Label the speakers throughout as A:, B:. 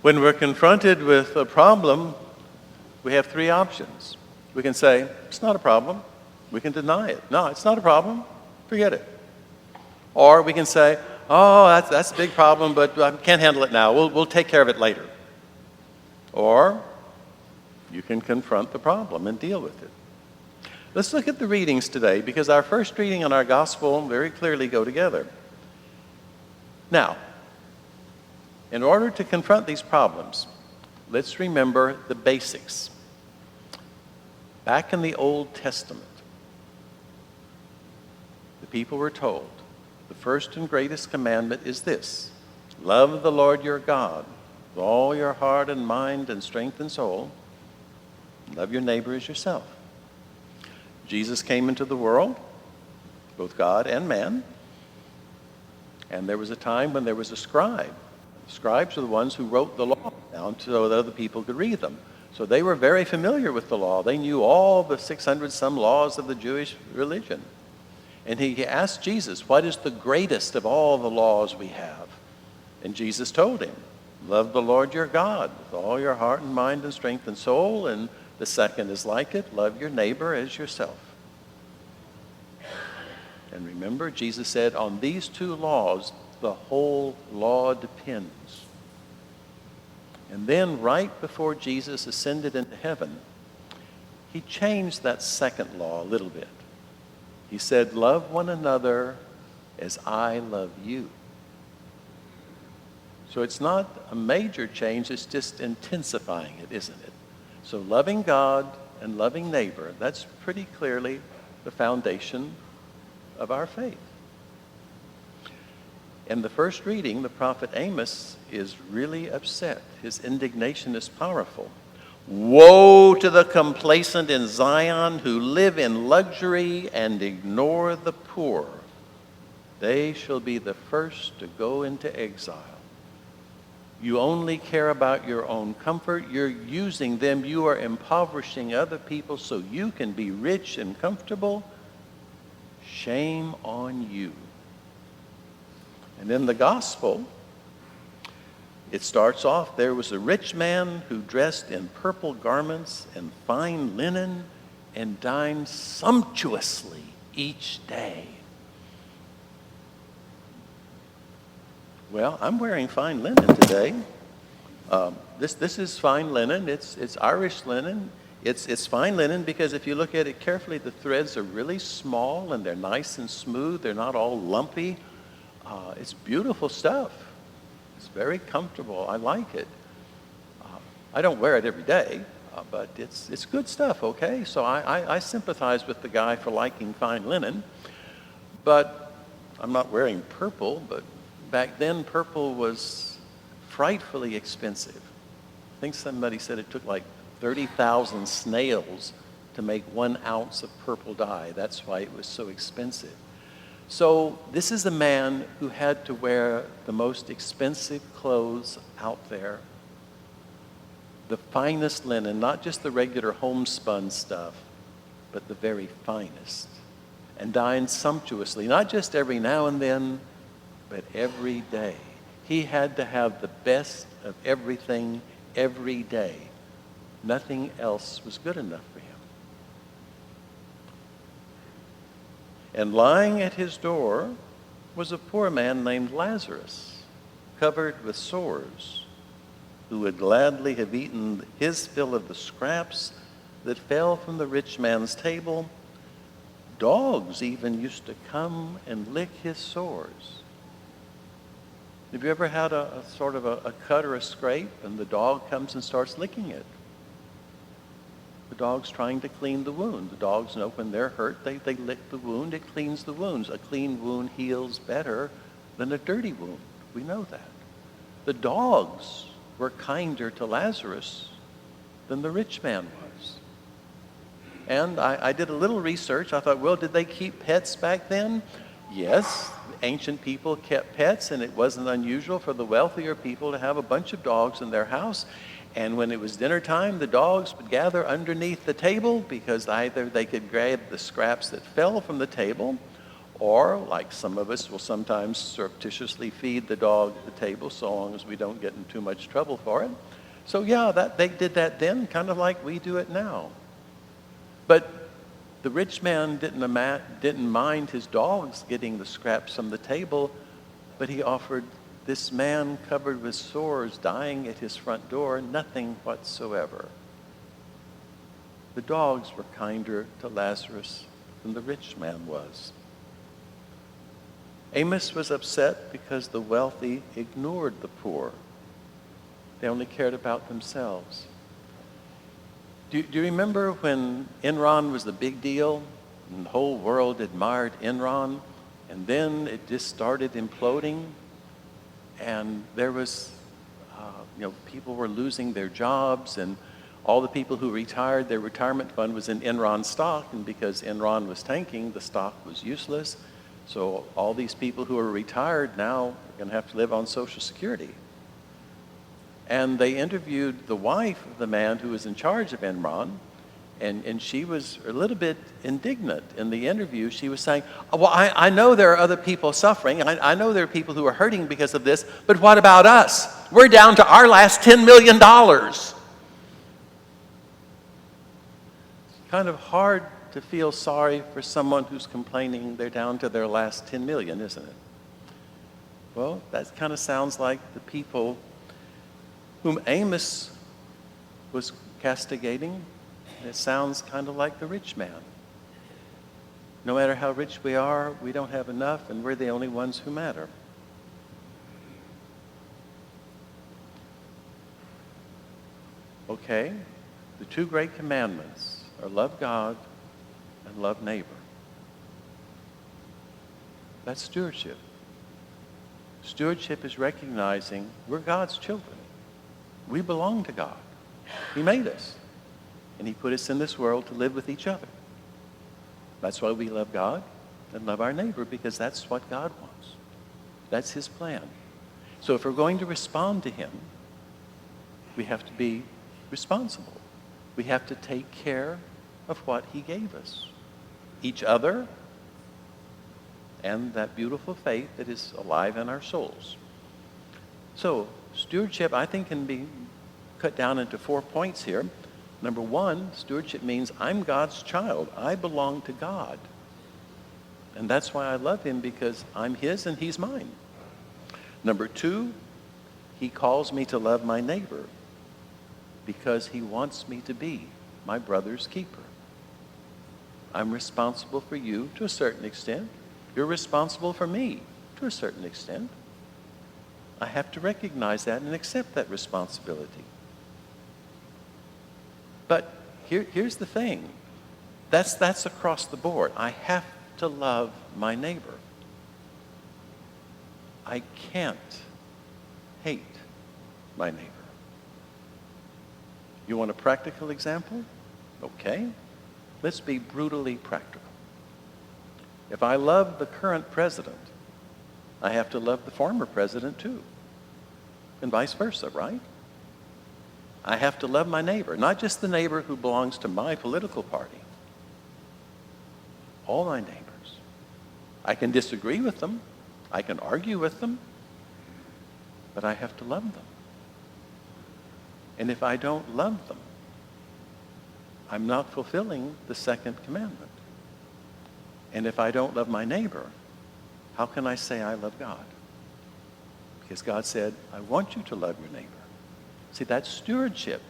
A: When we're confronted with a problem, we have three options. We can say, it's not a problem. We can deny it. No, it's not a problem. Forget it. Or we can say, oh, that's a big problem, but I can't handle it now. We'll take care of it later. Or you can confront the problem and deal with it. Let's look at the readings today, because our first reading and our gospel very clearly go together. Now, in order to confront these problems, let's remember the basics. Back in the Old Testament, the people were told, the first and greatest commandment is this: love the Lord your God with all your heart and mind and strength and soul. Love your neighbor as yourself. Jesus came into the world, both God and man, and there was a time when there was a scribe. Scribes are the ones who wrote the law down so that other people could read them. So they were very familiar with the law. They knew all the 600 some laws of the Jewish religion. And he asked Jesus, what is the greatest of all the laws we have? And Jesus told him, love the Lord your God with all your heart and mind and strength and soul. And the second is like it, love your neighbor as yourself. And remember, Jesus said, on these two laws, the whole law depends. And then right before Jesus ascended into heaven, he changed that second law a little bit. He said, love one another as I love you. So it's not a major change, it's just intensifying it, isn't it? So loving God and loving neighbor, that's pretty clearly the foundation of our faith. In the first reading, the prophet Amos is really upset. His indignation is powerful. Woe to the complacent in Zion who live in luxury and ignore the poor. They shall be the first to go into exile. You only care about your own comfort. You're using them. You are impoverishing other people so you can be rich and comfortable. Shame on you. And in the gospel, it starts off, there was a rich man who dressed in purple garments and fine linen and dined sumptuously each day. Well, I'm wearing fine linen today. This is fine linen. It's Irish linen. It's fine linen because if you look at it carefully, the threads are really small and they're nice and smooth. They're not all lumpy. It's beautiful stuff. It's very comfortable. I like it. I don't wear it every day, but it's good stuff, okay? So I sympathize with the guy for liking fine linen. But I'm not wearing purple, but back then purple was frightfully expensive. I think somebody said it took like 30,000 snails to make 1 ounce of purple dye. That's why it was so expensive. So this is a man who had to wear the most expensive clothes out there, the finest linen, not just the regular homespun stuff, but the very finest, and dined sumptuously, not just every now and then, but every day. He had to have the best of everything every day. Nothing else was good enough for him. And lying at his door was a poor man named Lazarus, covered with sores, who would gladly have eaten his fill of the scraps that fell from the rich man's table. Dogs even used to come and lick his sores. Have you ever had a sort of a cut or a scrape and the dog comes and starts licking it? The dog's trying to clean the wound. The dogs know when they're hurt, they lick the wound, it cleans the wounds. A clean wound heals better than a dirty wound. We know that. The dogs were kinder to Lazarus than the rich man was. And I did a little research. I thought, well, did they keep pets back then? Yes, ancient people kept pets, and it wasn't unusual for the wealthier people to have a bunch of dogs in their house. And when it was dinner time, the dogs would gather underneath the table because either they could grab the scraps that fell from the table, Or, like some of us will sometimes surreptitiously feed the dog at the table so long as we don't get in too much trouble for it. So yeah, they did that then, kind of like we do it now. But the rich man didn't mind his dogs getting the scraps from the table, but he offered this man covered with sores dying at his front door nothing whatsoever. The dogs were kinder to Lazarus than the rich man was. Amos was upset because the wealthy ignored the poor. They only cared about themselves. Do you remember when Enron was the big deal and the whole world admired Enron, and then it just started imploding, and there was, people were losing their jobs, and all the people who retired, their retirement fund was in Enron stock, and because Enron was tanking, the stock was useless. So all these people who are retired now are going to have to live on Social Security. And they interviewed the wife of the man who was in charge of Enron, and she was a little bit indignant in the interview. She was saying, well, I know there are other people suffering. I know there are people who are hurting because of this, but what about us? We're down to our last $10 million. Kind of hard to feel sorry for someone who's complaining they're down to their last 10 million, isn't it? Well, that kind of sounds like the people whom Amos was castigating. It sounds kind of like the rich man. No matter how rich we are, we don't have enough, and we're the only ones who matter. Okay, the two great commandments are love God and love neighbor. That's stewardship. Stewardship is recognizing we're God's children. We belong to God. He made us. And he put us in this world to live with each other. That's why we love God and love our neighbor, because that's what God wants. That's his plan. So if we're going to respond to him, we have to be responsible. We have to take care of what he gave us. Each other and that beautiful faith that is alive in our souls. So stewardship, I think, can be cut down into 4 points here. Number one, stewardship means I'm God's child. I belong to God. And that's why I love him, because I'm his and he's mine. Number two, he calls me to love my neighbor because he wants me to be my brother's keeper. I'm responsible for you to a certain extent. You're responsible for me to a certain extent. I have to recognize that and accept that responsibility. But here's the thing. That's across the board. I have to love my neighbor. I can't hate my neighbor. You want a practical example? Okay. Let's be brutally practical. If I love the current president, I have to love the former president too. And vice versa, right? I have to love my neighbor, not just the neighbor who belongs to my political party. All my neighbors. I can disagree with them. I can argue with them. But I have to love them. And if I don't love them, I'm not fulfilling the second commandment. And if I don't love my neighbor, how can I say I love God? Because God said, I want you to love your neighbor. See, that's stewardship.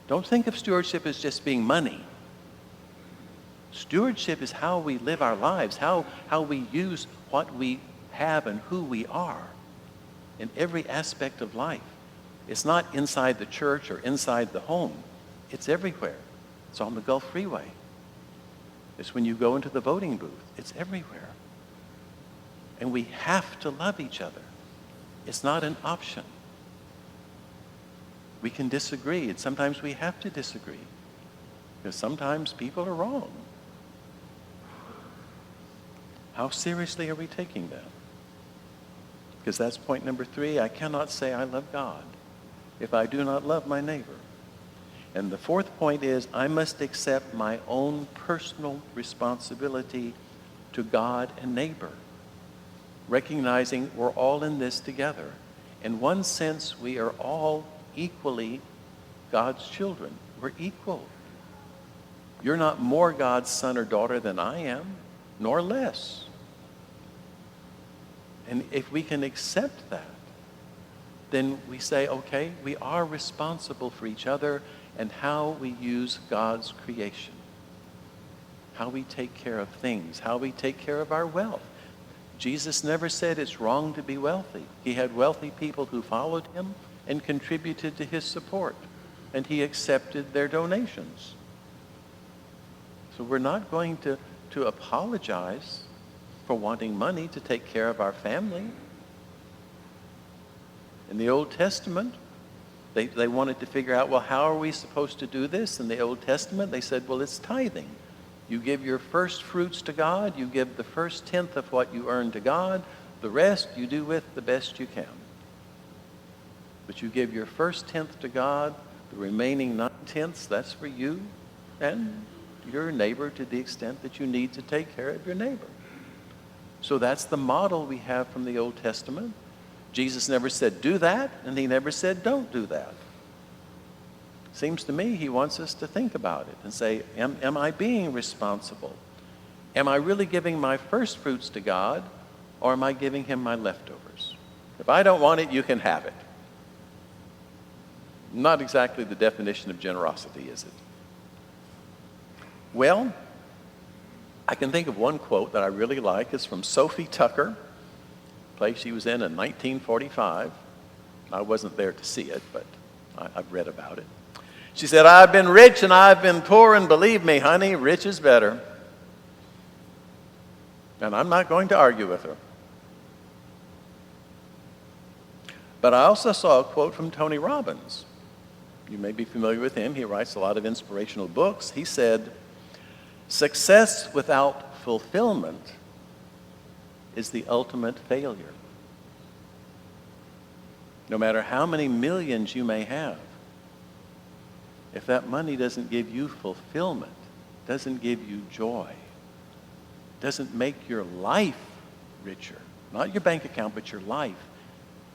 A: Don't think of stewardship as just being money. Stewardship is how we live our lives, how we use what we have and who we are in every aspect of life. It's not inside the church or inside the home. It's everywhere. It's on the Gulf Freeway. It's when you go into the voting booth. It's everywhere. And we have to love each other. It's not an option. We can disagree, and sometimes we have to disagree, because sometimes people are wrong. How seriously are we taking that? Because that's point number 3. I cannot say I love God if I do not love my neighbor. And the 4th point is I must accept my own personal responsibility to God and neighbor, recognizing we're all in this together. In one sense, we are all equally God's children. We're equal. You're not more God's son or daughter than I am, nor less. And if we can accept that, then we say, okay, we are responsible for each other and how we use God's creation, how we take care of things, how we take care of our wealth. Jesus never said it's wrong to be wealthy. He had wealthy people who followed him and contributed to his support, and he accepted their donations. So we're not going to apologize for wanting money to take care of our family. In the Old Testament, they wanted to figure out, well, how are we supposed to do this? In the Old Testament, they said, well, it's tithing. You give your first fruits to God. You give the first tenth of what you earn to God. The rest you do with the best you can. But you give your first tenth to God. The remaining 9/10, that's for you and your neighbor to the extent that you need to take care of your neighbor. So that's the model we have from the Old Testament. Jesus never said do that, and he never said don't do that. Seems to me he wants us to think about it and say, am I being responsible? Am I really giving my first fruits to God, or am I giving him my leftovers? If I don't want it, you can have it. Not exactly the definition of generosity, is it? Well, I can think of one quote that I really like. It's from Sophie Tucker, a play she was in 1945. I wasn't there to see it, but I've read about it. She said, I've been rich and I've been poor, and believe me, honey, rich is better. And I'm not going to argue with her. But I also saw a quote from Tony Robbins. You may be familiar with him. He writes a lot of inspirational books. He said, success without fulfillment is the ultimate failure. No matter how many millions you may have, if that money doesn't give you fulfillment, doesn't give you joy, doesn't make your life richer, not your bank account, but your life,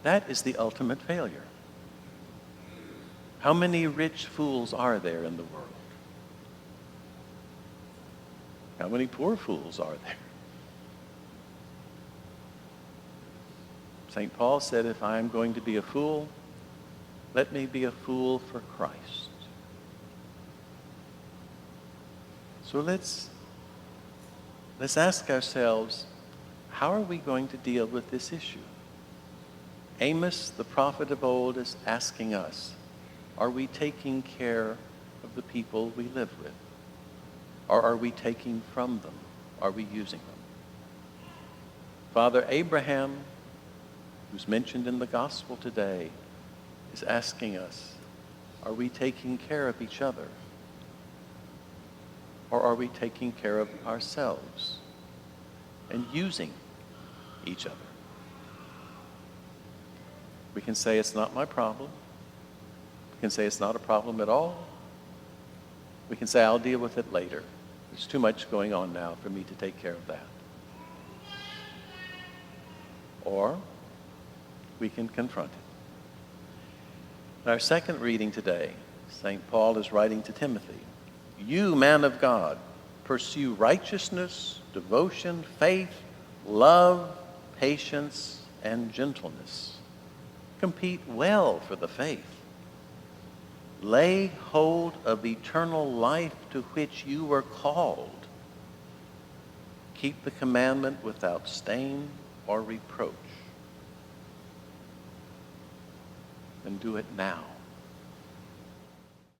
A: that is the ultimate failure. How many rich fools are there in the world? How many poor fools are there? St. Paul said, if I am going to be a fool, let me be a fool for Christ. So let's ask ourselves, how are we going to deal with this issue? Amos, the prophet of old, is asking us, are we taking care of the people we live with? Or are we taking from them? Are we using them? Father Abraham, who's mentioned in the gospel today, is asking us, are we taking care of each other? Or are we taking care of ourselves and using each other? We can say it's not my problem. We can say it's not a problem at all. We can say I'll deal with it later. There's too much going on now for me to take care of that. Or we can confront it. In our second reading today, St. Paul is writing to Timothy. You, man of God, pursue righteousness, devotion, faith, love, patience, and gentleness. Compete well for the faith. Lay hold of eternal life to which you were called. Keep the commandment without stain or reproach. And do it now.